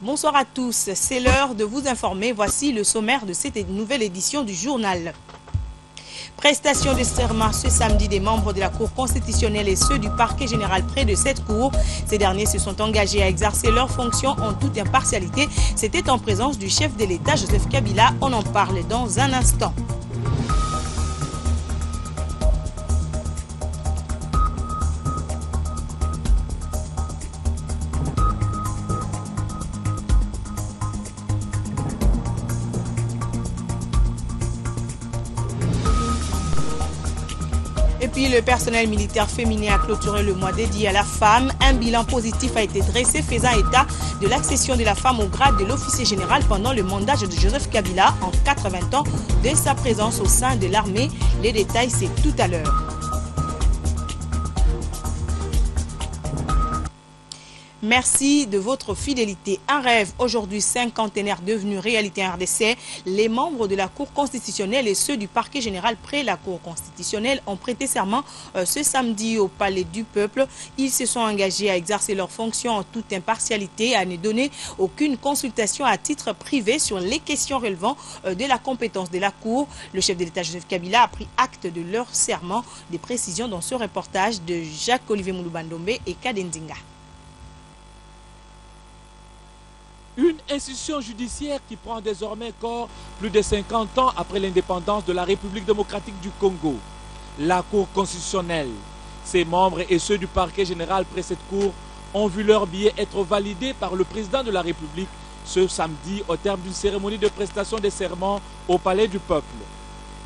Bonsoir à tous, c'est l'heure de vous informer. Voici le sommaire de cette nouvelle édition du journal. Prestation de serment ce samedi des membres de la Cour constitutionnelle et ceux du parquet général près de cette cour. Ces derniers se sont engagés à exercer leurs fonctions en toute impartialité. C'était en présence du chef de l'État, Joseph Kabila. On en parle dans un instant. Et puis le personnel militaire féminin a clôturé le mois dédié à la femme. Un bilan positif a été dressé faisant état de l'accession de la femme au grade de l'officier général pendant le mandat de Joseph Kabila en 80 ans de sa présence au sein de l'armée. Les détails, c'est tout à l'heure. Merci de votre fidélité. Un rêve aujourd'hui cinquantenaire devenu réalité en RDC. Les membres de la Cour constitutionnelle et ceux du parquet général près la Cour constitutionnelle ont prêté serment ce samedi au Palais du Peuple. Ils se sont engagés à exercer leurs fonctions en toute impartialité, à ne donner aucune consultation à titre privé sur les questions relevant de la compétence de la Cour. Le chef de l'État, Joseph Kabila, a pris acte de leur serment. Des précisions dans ce reportage de Jacques-Olivier Mouloubandombe et Kadendinga. Une institution judiciaire qui prend désormais corps plus de 50 ans après l'indépendance de la République démocratique du Congo. La Cour constitutionnelle, ses membres et ceux du parquet général près cette cour ont vu leur billet être validé par le président de la République ce samedi au terme d'une cérémonie de prestation des serments au Palais du Peuple.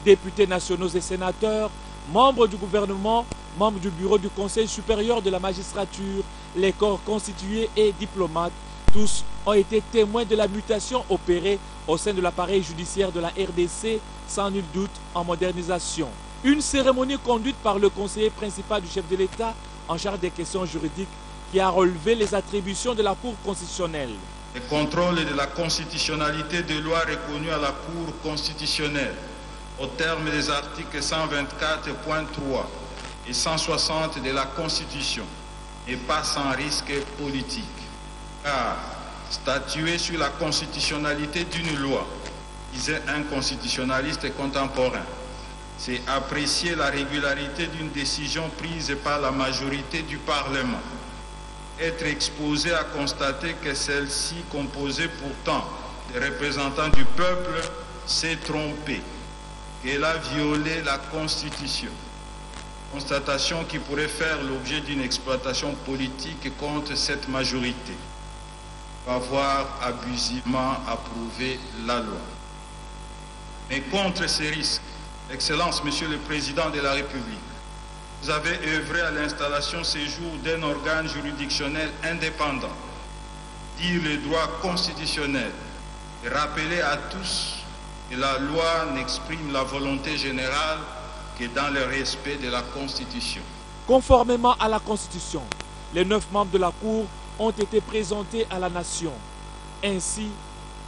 Députés nationaux et sénateurs, membres du gouvernement, membres du bureau du Conseil supérieur de la magistrature, les corps constitués et diplomates, tous ont été témoins de la mutation opérée au sein de l'appareil judiciaire de la RDC, sans nul doute en modernisation. Une cérémonie conduite par le conseiller principal du chef de l'État en charge des questions juridiques qui a relevé les attributions de la Cour constitutionnelle. Le contrôle de la constitutionnalité des lois reconnues à la Cour constitutionnelle au terme des articles 124.3 et 160 de la Constitution n'est pas sans risque politique. Car statuer sur la constitutionnalité d'une loi, disait un constitutionnaliste contemporain, c'est apprécier la régularité d'une décision prise par la majorité du Parlement. Être exposé à constater que celle-ci, composée pourtant des représentants du peuple, s'est trompée, qu'elle a violé la Constitution. Constatation qui pourrait faire l'objet d'une exploitation politique contre cette majorité. Avoir abusivement approuvé la loi. Mais contre ces risques, Excellence, Monsieur le Président de la République, vous avez œuvré à l'installation ces jours d'un organe juridictionnel indépendant, dire le droit constitutionnel et rappeler à tous que la loi n'exprime la volonté générale que dans le respect de la Constitution. Conformément à la Constitution, les 9 membres de la Cour ont été présentés à la nation. Ainsi,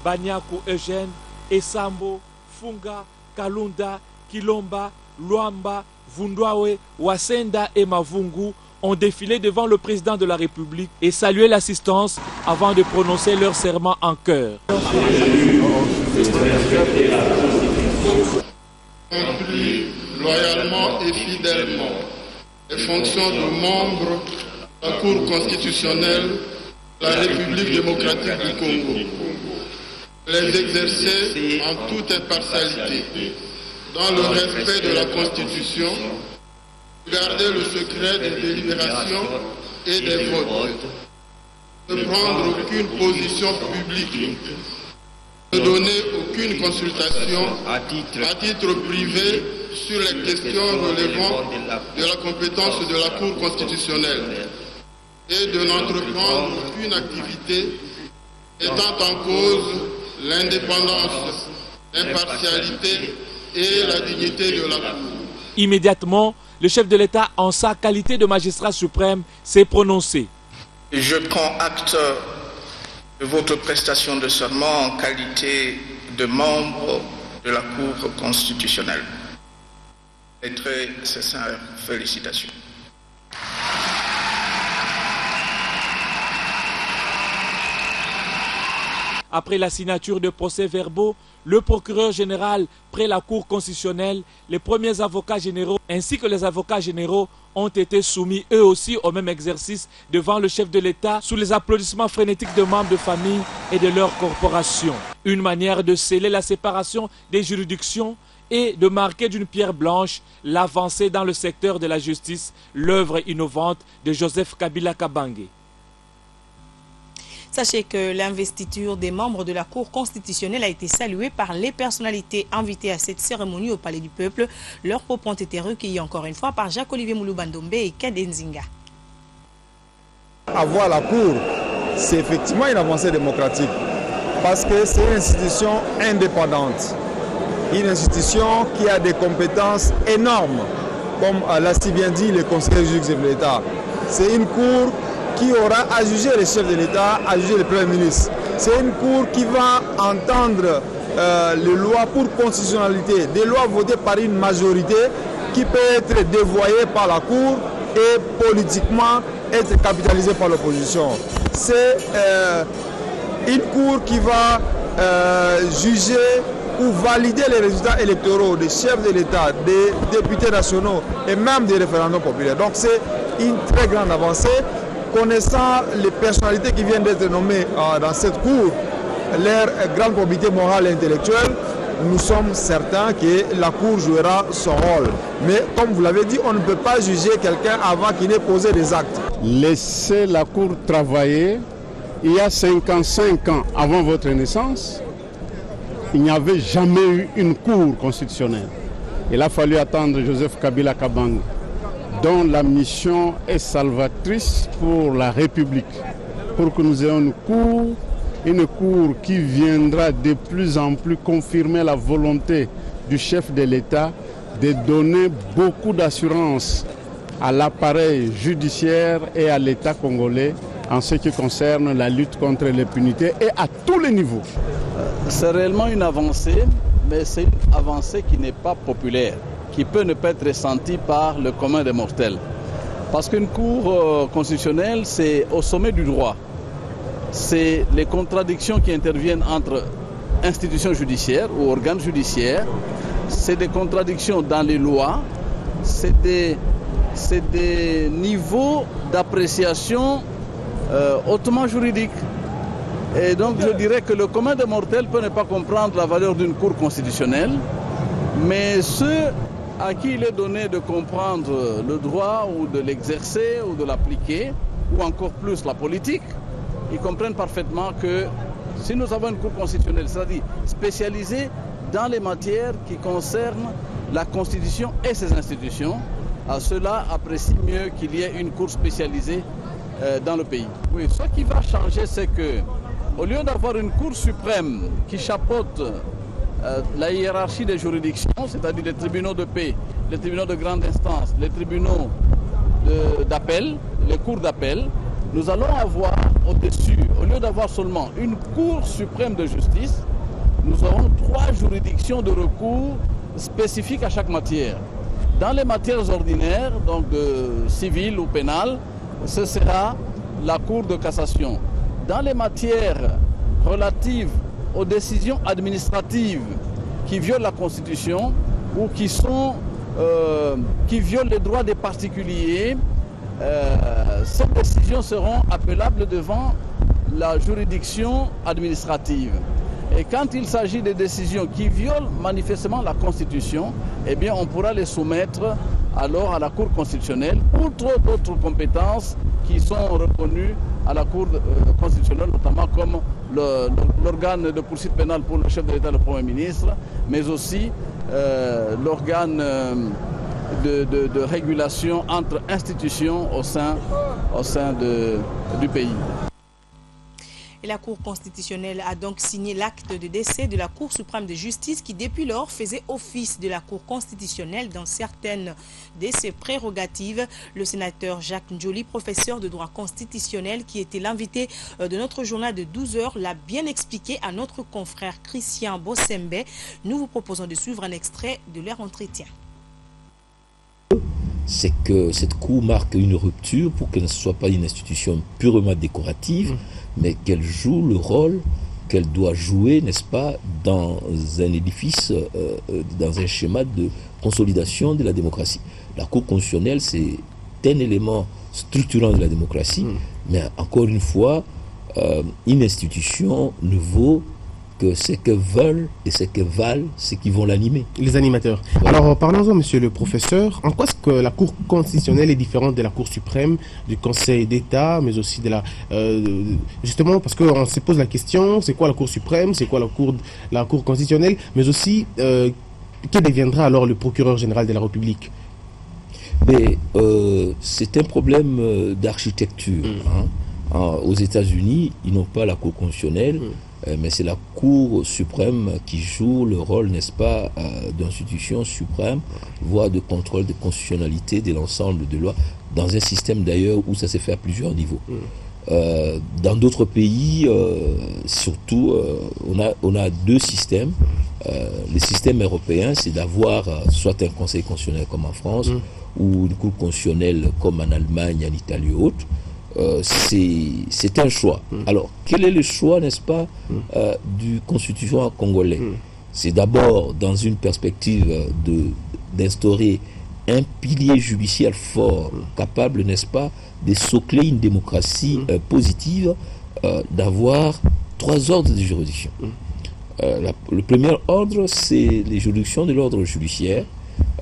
Banyako Eugène, Esambo, Funga, Kalunda, Kilomba, Luamba, Vundwawe, Wasenda et Mavungu ont défilé devant le président de la République et salué l'assistance avant de prononcer leur serment en chœur. Remplir loyalement et fidèlement les fonctions de membre la Cour constitutionnelle de la République démocratique du Congo, les exercer en toute impartialité, dans le respect de la Constitution, garder le secret des délibérations et des votes, ne prendre aucune position publique, ne donner aucune consultation à titre privé sur les questions relevant de la compétence de la Cour constitutionnelle et de n'entreprendre aucune activité étant en cause l'indépendance, l'impartialité et la dignité de la Cour. Immédiatement, le chef de l'État, en sa qualité de magistrat suprême, s'est prononcé. Je prends acte de votre prestation de serment en qualité de membre de la Cour constitutionnelle. Et très sincères félicitations. après la signature de procès-verbaux, le procureur général près la Cour constitutionnelle, les premiers avocats généraux ainsi que les avocats généraux ont été soumis eux aussi au même exercice devant le chef de l'État sous les applaudissements frénétiques de membres de famille et de leur corporation. Une manière de sceller la séparation des juridictions et de marquer d'une pierre blanche l'avancée dans le secteur de la justice, l'œuvre innovante de Joseph Kabila Kabange. Sachez que l'investiture des membres de la Cour constitutionnelle a été saluée par les personnalités invitées à cette cérémonie au Palais du Peuple. Leurs propos ont été recueillis encore une fois par Jacques-Olivier Mouloubandombe et Kadenzinga. Avoir la Cour, c'est effectivement une avancée démocratique parce que c'est une institution indépendante. Une institution qui a des compétences énormes, comme l'a si bien dit le conseiller judiciaire de l'État. C'est une cour qui aura à juger les chefs de l'État, à juger le Premier ministre. C'est une cour qui va entendre les lois pour constitutionnalité, des lois votées par une majorité qui peut être dévoyée par la Cour et politiquement être capitalisée par l'opposition. C'est une cour qui va juger ou valider les résultats électoraux des chefs de l'État, des députés nationaux et même des référendums populaires. Donc c'est une très grande avancée. Connaissant les personnalités qui viennent d'être nommées dans cette cour, leur grande probité morale et intellectuelle, nous sommes certains que la cour jouera son rôle. Mais comme vous l'avez dit, on ne peut pas juger quelqu'un avant qu'il n'ait posé des actes. Laissez la cour travailler. Il y a 55 ans avant votre naissance, il n'y avait jamais eu une cour constitutionnelle. Il a fallu attendre Joseph Kabila Kabange, dont la mission est salvatrice pour la République, pour que nous ayons une cour qui viendra de plus en plus confirmer la volonté du chef de l'État de donner beaucoup d'assurance à l'appareil judiciaire et à l'État congolais en ce qui concerne la lutte contre l'impunité et à tous les niveaux. C'est réellement une avancée, mais c'est une avancée qui n'est pas populaire, qui peut ne pas être ressentie par le commun des mortels. Parce qu'une cour constitutionnelle, c'est au sommet du droit. C'est les contradictions qui interviennent entre institutions judiciaires ou organes judiciaires. C'est des contradictions dans les lois. C'est des niveaux d'appréciation hautement juridiques. Et donc je dirais que le commun des mortels peut ne pas comprendre la valeur d'une cour constitutionnelle, mais ceux à qui il est donné de comprendre le droit ou de l'exercer ou de l'appliquer, ou encore plus la politique, ils comprennent parfaitement que si nous avons une cour constitutionnelle, c'est-à-dire spécialisée dans les matières qui concernent la Constitution et ses institutions, ceux-là apprécient mieux qu'il y ait une cour spécialisée dans le pays. Oui, ce qui va changer, c'est que au lieu d'avoir une Cour suprême qui chapeaute la hiérarchie des juridictions, c'est-à-dire les tribunaux de paix, les tribunaux de grande instance, les tribunaux d'appel, les cours d'appel, nous allons avoir au-dessus, au lieu d'avoir seulement une Cour suprême de justice, nous aurons 3 juridictions de recours spécifiques à chaque matière. Dans les matières ordinaires, donc civiles ou pénales, ce sera la Cour de cassation. Dans les matières relatives aux décisions administratives qui violent la Constitution ou qui violent les droits des particuliers, ces décisions seront appellables devant la juridiction administrative. Et quand il s'agit de décisions qui violent manifestement la Constitution, eh bien on pourra les soumettre alors à la Cour constitutionnelle, outre d'autres compétences qui sont reconnues à la Cour constitutionnelle, notamment comme l'organe de poursuite pénale pour le chef de l'État, le Premier ministre, mais aussi l'organe de régulation entre institutions au sein du pays. Et la Cour constitutionnelle a donc signé l'acte de décès de la Cour suprême de justice qui, depuis lors, faisait office de la Cour constitutionnelle dans certaines de ses prérogatives. Le sénateur Jacques Ndjoli, professeur de droit constitutionnel, qui était l'invité de notre journal de 12 heures, l'a bien expliqué à notre confrère Christian Bossembe. Nous vous proposons de suivre un extrait de leur entretien. C'est que cette Cour marque une rupture pour qu'elle ne soit pas une institution purement décorative, mais qu'elle joue le rôle qu'elle doit jouer, n'est-ce pas, dans un édifice, dans un schéma de consolidation de la démocratie. La Cour constitutionnelle, c'est un élément structurant de la démocratie, mais encore une fois, une institution ne vaut que ce que veulent et ce que valent ceux qui vont l'animer. Les animateurs. Voilà. Alors parlons-en, monsieur le professeur. En quoi est-ce que la Cour constitutionnelle est différente de la Cour suprême, du Conseil d'État, mais aussi de la... justement, parce qu'on se pose la question, c'est quoi la Cour suprême, c'est quoi la Cour constitutionnelle, mais aussi, que deviendra alors le procureur général de la République? Mais c'est un problème d'architecture. Aux États-Unis, ils n'ont pas la Cour constitutionnelle, mais c'est la Cour suprême qui joue le rôle, n'est-ce pas, d'institution suprême, voire de contrôle de constitutionnalité de l'ensemble de lois, dans un système d'ailleurs où ça s'est fait à plusieurs niveaux. Dans d'autres pays, surtout, on a deux systèmes. Le système européen, c'est d'avoir soit un conseil constitutionnel comme en France, ou une Cour constitutionnelle comme en Allemagne, en Italie ou autre. C'est un choix. Alors, quel est le choix, n'est-ce pas, du constituant congolais? C'est d'abord dans une perspective d'instaurer un pilier judiciaire fort, capable, n'est-ce pas, de socler une démocratie positive, d'avoir 3 ordres de juridiction. Le premier ordre, c'est les juridictions de l'ordre judiciaire,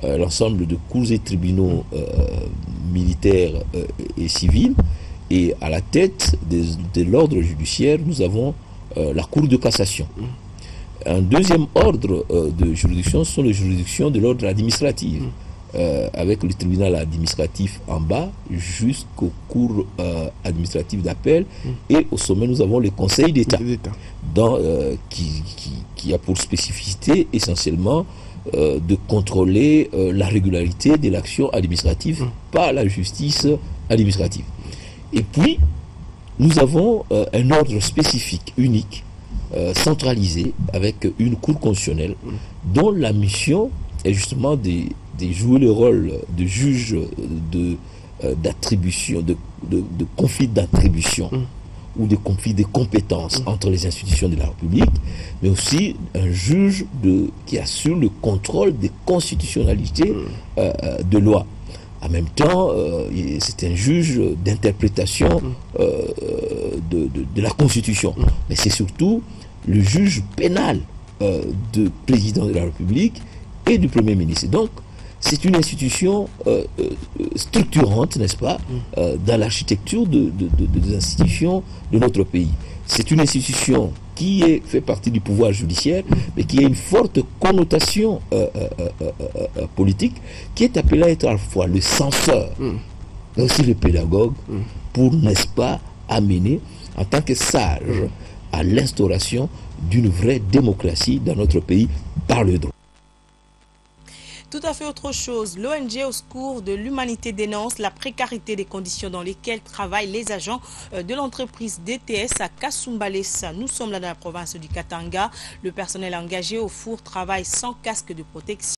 l'ensemble de cours et tribunaux militaires et civils. Et à la tête de l'ordre judiciaire, nous avons la Cour de cassation. Un deuxième ordre de juridiction sont les juridictions de l'ordre administratif, avec le tribunal administratif en bas jusqu'aux cours administratives d'appel. Et au sommet, nous avons le Conseil d'État, qui a pour spécificité essentiellement de contrôler la régularité de l'action administrative par la justice administrative. Et puis, nous avons un ordre spécifique, unique, centralisé, avec une Cour constitutionnelle, dont la mission est justement de jouer le rôle de juge d'attribution, de conflit d'attribution, ou de conflit de compétences entre les institutions de la République, mais aussi un juge qui assure le contrôle des constitutionnalités de loi. En même temps, c'est un juge d'interprétation de la Constitution. Mais c'est surtout le juge pénal du président de la République et du Premier ministre. Donc, c'est une institution structurante, n'est-ce pas, dans l'architecture des institutions de notre pays. C'est une institution qui fait partie du pouvoir judiciaire, mais qui a une forte connotation politique, qui est appelée à être à la fois le censeur, mais aussi le pédagogue, pour, n'est-ce pas, amener, en tant que sage, à l'instauration d'une vraie démocratie dans notre pays par le droit. Tout à fait autre chose. L'ONG au secours de l'humanité dénonce la précarité des conditions dans lesquelles travaillent les agents de l'entreprise DTS à Kasumbalesa. Nous sommes là dans la province du Katanga. Le personnel engagé au four travaille sans casque de protection.